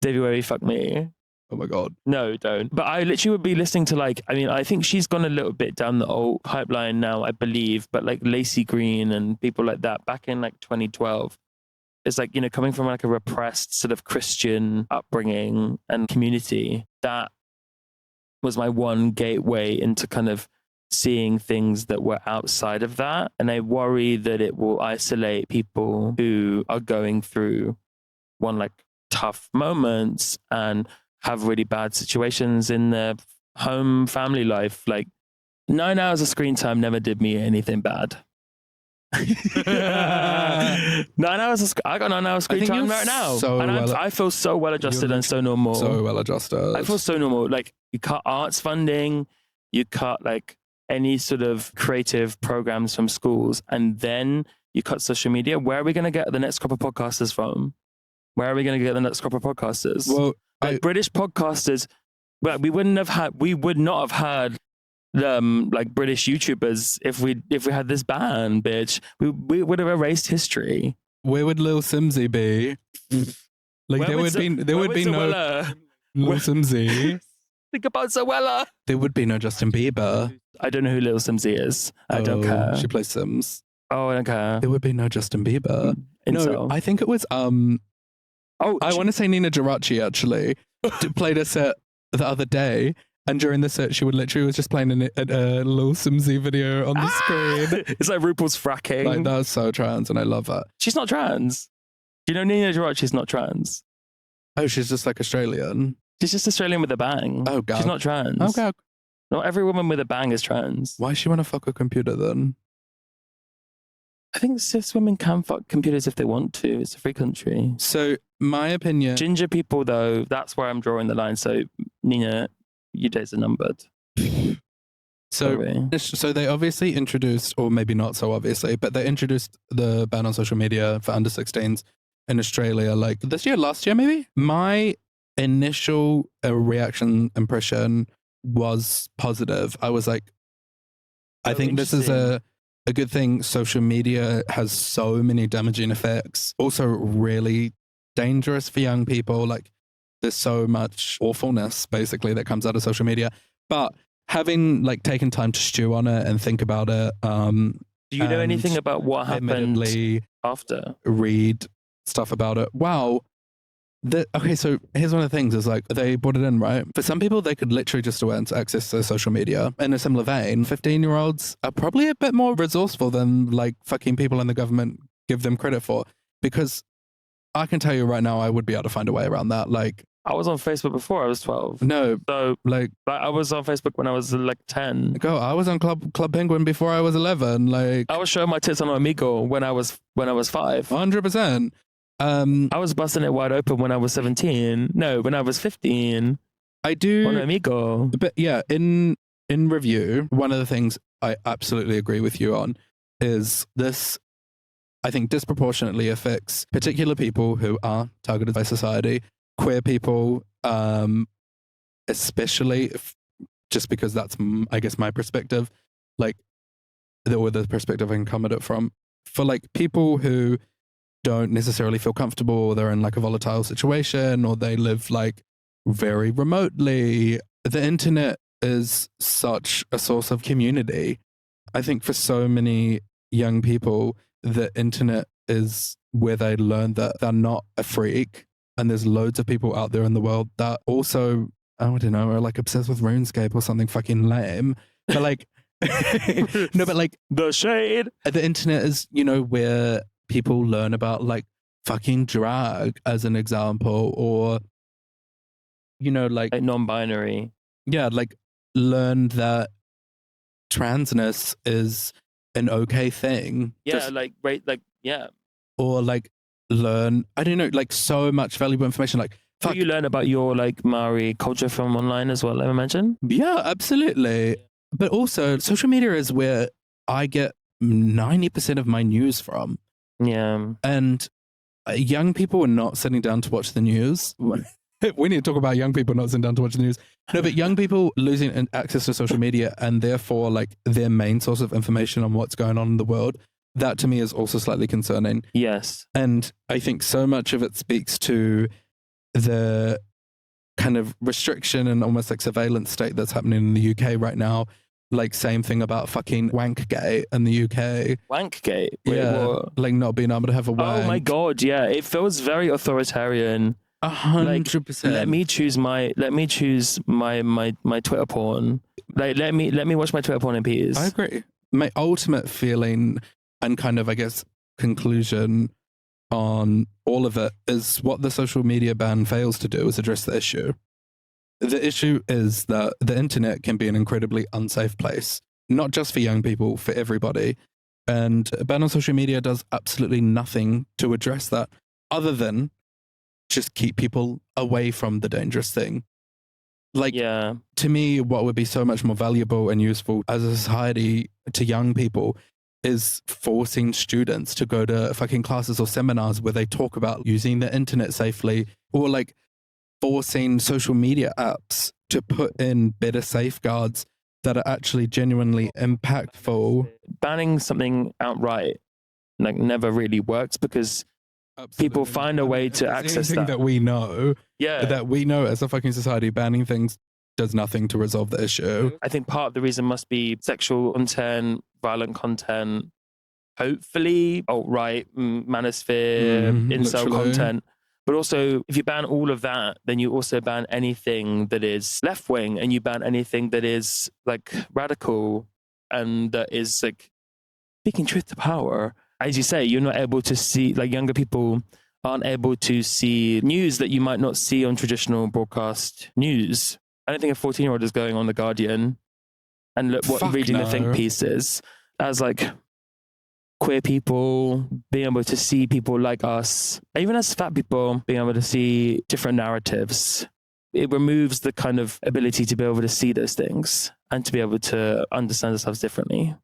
Davey Wavy, fuck me. Oh my God. No, don't. But I literally would be listening to like, I mean, I think she's gone a little bit down the old pipeline now, I believe, but like Lacey Green and people like that back in like 2012. It's like, you know, coming from like a repressed sort of Christian upbringing and community, that was my one gateway into kind of seeing things that were outside of that. And I worry that it will isolate people who are going through like tough moments and have really bad situations in their home family life. Like 9 hours of screen time never did me anything bad. 9 hours I got 9 hours screen time right now. I feel so well adjusted and so normal. So well adjusted. I feel so normal. Like you cut arts funding, you cut like any sort of creative programs from schools, and then you cut social media. Where are we going to get the next crop of podcasters from? Where are we going to get the next crop of podcasters? Well, British podcasters, well, we would not have had like British YouTubers if we had this ban, bitch. We would have erased history. Where would Lil Simsy be? Like there would be no Lil Simsy. Think about Zoella. There would be no Justin Bieber. I don't know who Lil Simsy is. I don't care. She plays Sims. Oh, I don't care. There would be no Justin Bieber. No, I think it was I want to say Nina Geraci actually played a set the other day, and during the set she was just playing a Lil Simsy video on the screen. It's like RuPaul's fracking. Like that's so trans, and I love that. She's not trans. You know, Nina Geraci's not trans. Oh, she's just like Australian. She's just Australian with a bang. Oh God, she's not trans. Oh God, not every woman with a bang is trans. Why does she want to fuck a computer then? I think cis women can fuck computers if they want to. It's a free country. So, my opinion... Ginger people, though, that's where I'm drawing the line. So, Nina, your days are numbered. So they obviously introduced, or maybe not so obviously, but they introduced the ban on social media for under 16s in Australia, like this year, last year, maybe? My initial impression was positive. I was like, I think this is a good thing. Social media has so many damaging effects. Also really dangerous for young people. Like there's so much awfulness basically that comes out of social media. But having like taken time to stew on it and think about it. Do you know anything about what happened after? Read stuff about it. Wow. Okay, so here's one of the things is like they brought it in, right? For some people, they could literally just access their social media. In a similar vein, 15-year-olds are probably a bit more resourceful than like fucking people in the government give them credit for. Because I can tell you right now, I would be able to find a way around that. Like, I was on Facebook before I was 12. no, So like, I was on Facebook when I was like 10. go. I was on Club Penguin before I was 11. Like, I was showing my tits on Amigo when I was 5. 100%. I was busting it wide open when I was 17. No, when I was 15 I do. on Amigo. But yeah, in review, one of the things I absolutely agree with you on is this. I think disproportionately affects particular people who are targeted by society, queer people, especially just because that's, I guess, my perspective, like, or the perspective I can come at it from. For like people who don't necessarily feel comfortable, or they're in like a volatile situation, or they live like very remotely, the internet is such a source of community. I think for so many young people, the internet is where they learn that they're not a freak. And there's loads of people out there in the world that also, I don't know, are like obsessed with RuneScape or something fucking lame. But like, no, but like the shade. The internet is, where people learn about like fucking drag as an example, or, like non-binary. Yeah, like learn that transness is an okay thing. Yeah, yeah. Or like learn, I don't know, like so much valuable information. Like, fuck. You learn about your like Maori culture from online as well, I imagine. Yeah, absolutely. But also, social media is where I get 90% of my news from. Yeah. And young people are not sitting down to watch the news. We need to talk about young people not sitting down to watch the news. No, but young people losing access to social media, and therefore like their main source of information on what's going on in the world. That to me is also slightly concerning. Yes. And I think so much of it speaks to the kind of restriction and almost like surveillance state that's happening in the UK right now. Like same thing about fucking Wankgate in the UK. Wankgate? Wait, yeah. what? Like not being able to have a wank. Oh my God, yeah. It feels very authoritarian. 100%. Let me choose my Twitter porn. Like let me watch my Twitter porn in peace. I agree. My ultimate feeling and kind of, I guess, conclusion on all of it is what the social media ban fails to do is address the issue. The issue is that the internet can be an incredibly unsafe place, not just for young people, for everybody. And a ban on social media does absolutely nothing to address that other than just keep people away from the dangerous thing. Like, to me, what would be so much more valuable and useful as a society to young people is forcing students to go to fucking classes or seminars where they talk about using the internet safely, or like forcing social media apps to put in better safeguards that are actually genuinely impactful. Banning something outright like never really works because people find a way to access that we know. Yeah. That we know as a fucking society, banning things does nothing to resolve the issue. I think part of the reason must be sexual content, violent content, hopefully alt-right, manosphere, incel content. But also, if you ban all of that, then you also ban anything that is left-wing, and you ban anything that is like radical and that is like speaking truth to power. As you say, you're not able to see, like younger people aren't able to see news that you might not see on traditional broadcast news. I don't think a 14-year-old is going on The Guardian and reading the think pieces as like queer people, being able to see people like us, even as fat people, being able to see different narratives. It removes the kind of ability to be able to see those things and to be able to understand ourselves differently.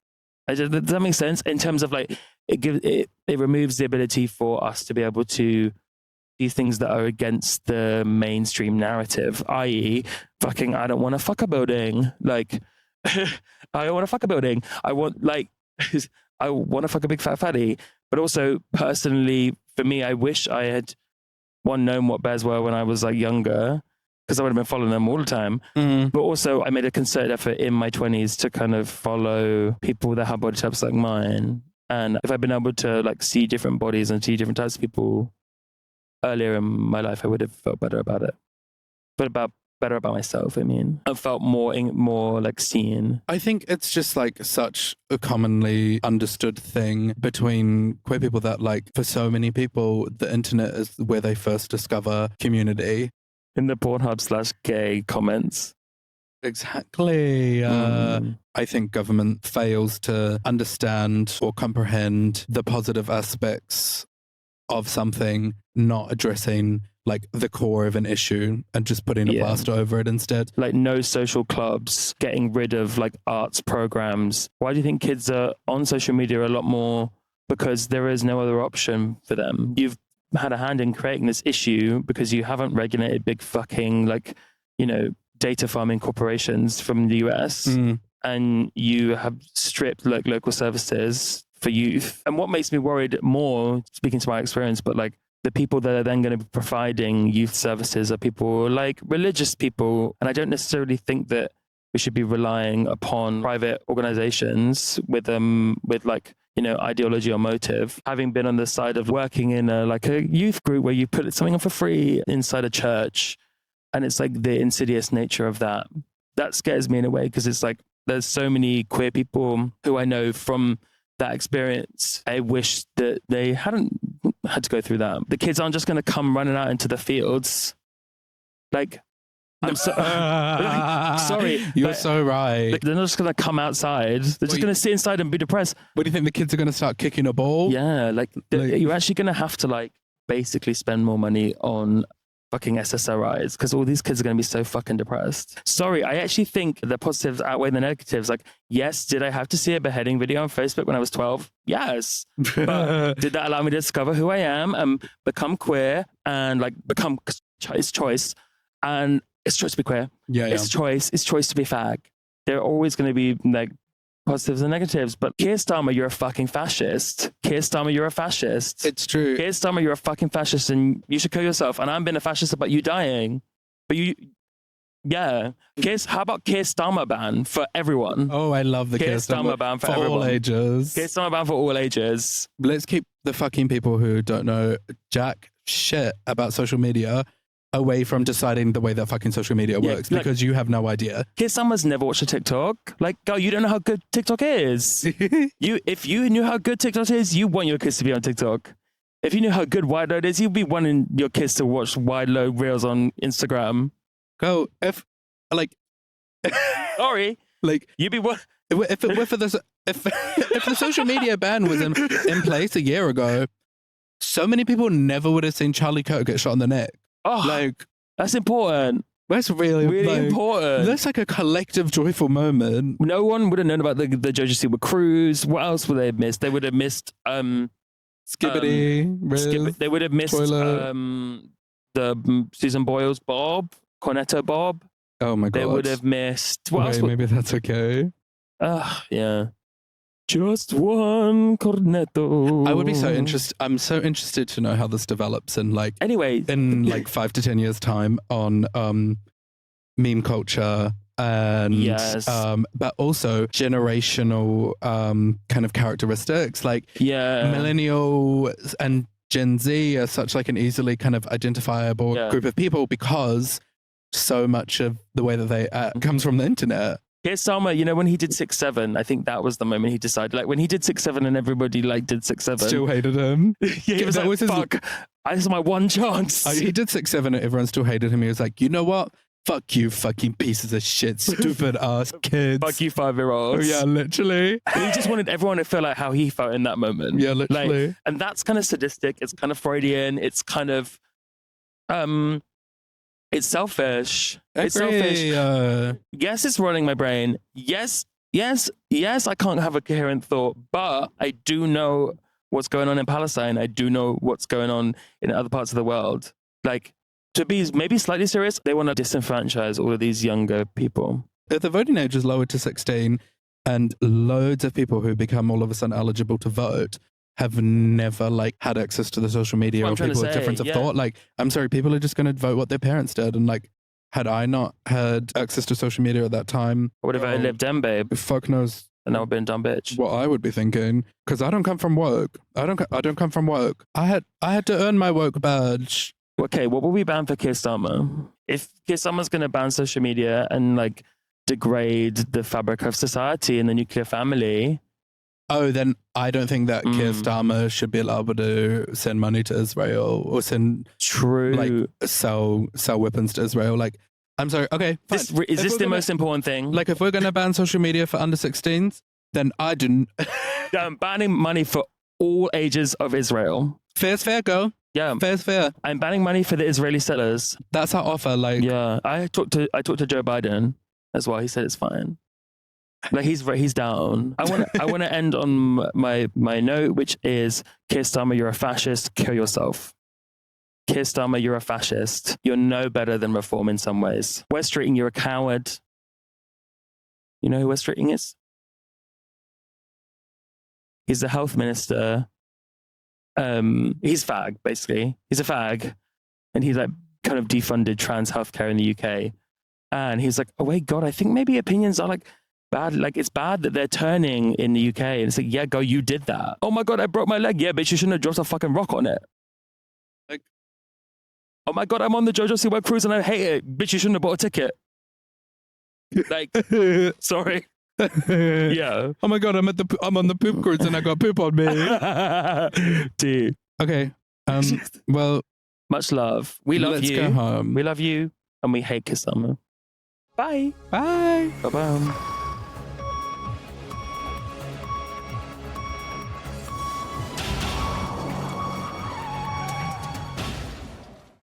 Does that make sense? In terms of like, it removes the ability for us to be able to do things that are against the mainstream narrative, i.e. fucking, I don't want to fuck a building. Like, I don't want to fuck a building. I want to fuck a big fat fatty. But also, personally, for me, I wish I had, known what bears were when I was like younger, because I would have been following them all the time. But also, I made a concerted effort in my 20s to kind of follow people that have body types like mine. And if I'd been able to like see different bodies and see different types of people earlier in my life, I would have felt better about it. But about better about myself. I mean, I felt more like seen. I think it's just like such a commonly understood thing between queer people that like for so many people, the internet is where they first discover community. In the Pornhub/gay comments. Exactly. I think government fails to understand or comprehend the positive aspects of something, not addressing like the core of an issue and just putting a plaster over it instead. Like no social clubs, getting rid of like arts programs. Why do you think kids are on social media a lot more? Because there is no other option for them. You've had a hand in creating this issue because you haven't regulated big fucking like, you know, data farming corporations from the US, and you have stripped like local services for youth. And what makes me worried more, speaking to my experience, but like the people that are then going to be providing youth services are people like religious people. And I don't necessarily think that we should be relying upon private organizations with like, you know, ideology or motive. Having been on the side of working in a youth group where you put something on for free inside a church, and it's like the insidious nature of that scares me in a way, because it's like there's so many queer people who I know from that experience. I wish that they hadn't had to go through that. The kids aren't just going to come running out into the fields. Like, I'm sorry. You're so right. They're not just going to come outside. They're just going to sit inside and be depressed. What do you think, the kids are going to start kicking a ball? Yeah, you're actually going to have to like basically spend more money on fucking SSRIs, because all these kids are going to be so fucking depressed. Sorry, I actually think the positives outweigh the negatives. Like, yes, did I have to see a beheading video on Facebook when I was 12? Yes. But did that allow me to discover who I am and become queer and like become it's choice, and it's choice to be queer. Yeah. It's choice to be fag. There are always going to be like positives and negatives, but Keir Starmer, you're a fucking fascist. Keir Starmer, you're a fascist. It's true. Keir Starmer, you're a fucking fascist and you should kill yourself. And I'm being a fascist about you dying. But how about Keir Starmer ban for everyone? Oh, I love the Keir Starmer ban for everyone. all ages. Keir Starmer ban for all ages. Let's keep the fucking people who don't know jack shit about social media away from deciding the way that fucking social media works, because you have no idea. Keir Starmer's never watched a TikTok. Like, girl, you don't know how good TikTok is. If you knew how good TikTok is, you want your kids to be on TikTok. If you knew how good Wide Load is, you'd be wanting your kids to watch Wide Load reels on Instagram. Go, if sorry, like you'd be what? If the social media ban was in place a year ago, so many people never would have seen Charlie Kirk get shot in the neck. Oh, like, that's important. That's really important. That's like a collective joyful moment. No one would have known about the Jojo Siwa cruise. What else would they have missed? They would have missed Skibbity, they would have missed the Susan Boyle's Bob, Cornetto Bob. Oh my god. They would have missed what else? Maybe that's okay. Yeah. Just one cornetto. I would be so interested. I'm so interested to know how this develops in like 5 to 10 years time on meme culture and but also generational kind of characteristics. Like millennial and Gen Z are such like an easily kind of identifiable group of people, because so much of the way that they act comes from the internet. Keir Starmer, you know, when he did 6'7", I think that was the moment he decided. Like when he did 6'7" and everybody like did 6'7", still hated him. He was like, fuck, this is my one chance. He did 6'7" and everyone still hated him. He was like, you know what? Fuck you, fucking pieces of shit, stupid ass kids. Fuck you, 5-year-olds. Yeah, literally. And he just wanted everyone to feel like how he felt in that moment. Yeah, literally. Like, and that's kind of sadistic. It's kind of Freudian. It's kind of, it's selfish. It's selfish. Yes, it's running my brain. Yes, I can't have a coherent thought, but I do know what's going on in Palestine. I do know what's going on in other parts of the world. Like, to be maybe slightly serious, they want to disenfranchise all of these younger people. If the voting age is lowered to 16 and loads of people who become all of a sudden eligible to vote have never like had access to the social media or people with difference of thought. Like, I'm sorry, people are just going to vote what their parents did. And like, had I not had access to social media at that time, I would have lived them, babe. Fuck knows. And I would have been a dumb bitch. What I would be thinking, because I don't come from woke. I don't come from woke. I had to earn my woke badge. Okay, what will we ban for Keir Starmer? If Keir Starmer's going to ban social media and like degrade the fabric of society and the nuclear family. Oh, then I don't think that Keir Starmer should be allowed to send money to Israel or send like sell weapons to Israel. Like, I'm sorry. Okay, fine. Is this the most important thing? Like, if we're going to ban social media for under 16s, then I didn't. Yeah, I'm banning money for all ages of Israel. Fair's fair, go. Yeah, fair's fair. I'm banning money for the Israeli settlers. That's our offer. Like, yeah, I talked to Joe Biden as well. He said it's fine. Like he's down. I want to end on my note, which is Keir Starmer, you're a fascist. Kill yourself. Keir Starmer, you're a fascist. You're no better than Reform in some ways. Wes Streeting, you're a coward. You know who Wes Streeting is? He's the health minister. He's fag, basically. He's a fag. And he's like kind of defunded trans healthcare in the UK. And he's like, oh wait, God, I think maybe opinions are like bad. Like it's bad that they're turning in the UK. And it's like, yeah, go, you did that. Oh my God, I broke my leg. Yeah, bitch, you shouldn't have dropped a fucking rock on it. Like, oh my God, I'm on the JoJo Siwa cruise and I hate it. Bitch, you shouldn't have bought a ticket. Like, sorry. Yeah. Oh my God, I'm on the poop cruise and I got poop on me. Dude. Okay. Well, much love. We love you. Let's go home. We love you and we hate Keir Starmer. Bye. Bye. Bye-bye.